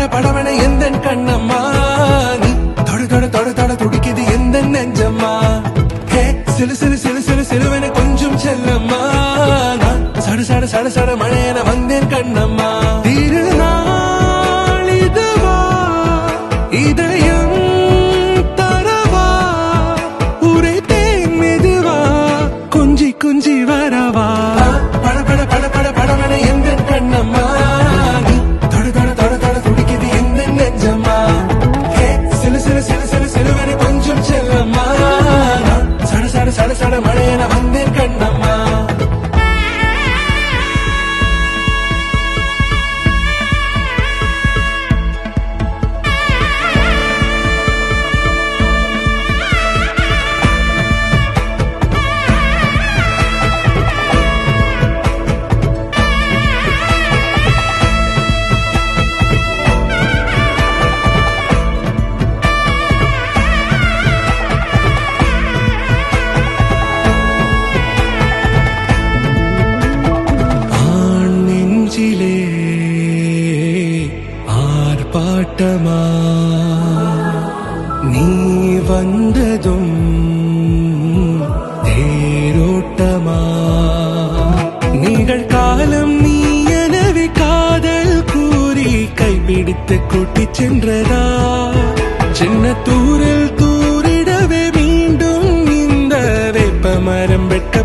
பட படவன எந்த கண்ணம்மா நீ தொட தொட தொட தொட துடிக்குது எந்த நெஞ்சம்மா ஹே சிலு சிலு சிலு சிலு சிலுவன கொஞ்சம் செல்லம்மா நான் சட சட சட சட மழையன வந்தேன் கண்ணம்மா திருநாள் இதுவா இதயம் தரவா உரைத்தேன் மெதுவா கொஞ்சி கொஞ்சி வரவா பட பட பட பட படவன எந்த கண்ணம்மா நீ தொட தொட தொட தொட துடிக்குது எந்த நெஞ்சம்மா ஹே சிலு சிலு சிலு சிலு சிலுவன கொஞ்சம் செல்லம்மா நான் சட சட சட சட மழையன வந்தேன் கண்ணம்மா ஆர்ப்பாட்டமா நீ வந்ததும் தேரோட்டமா நிகழ்காலம் நீ எனவே காதல் கூறி கைப்பிடித்து கூட்டிச் சென்றதா சின்ன தூரல் தூரிடவே மீண்டும் இந்த வேப்ப மரம் வெட்க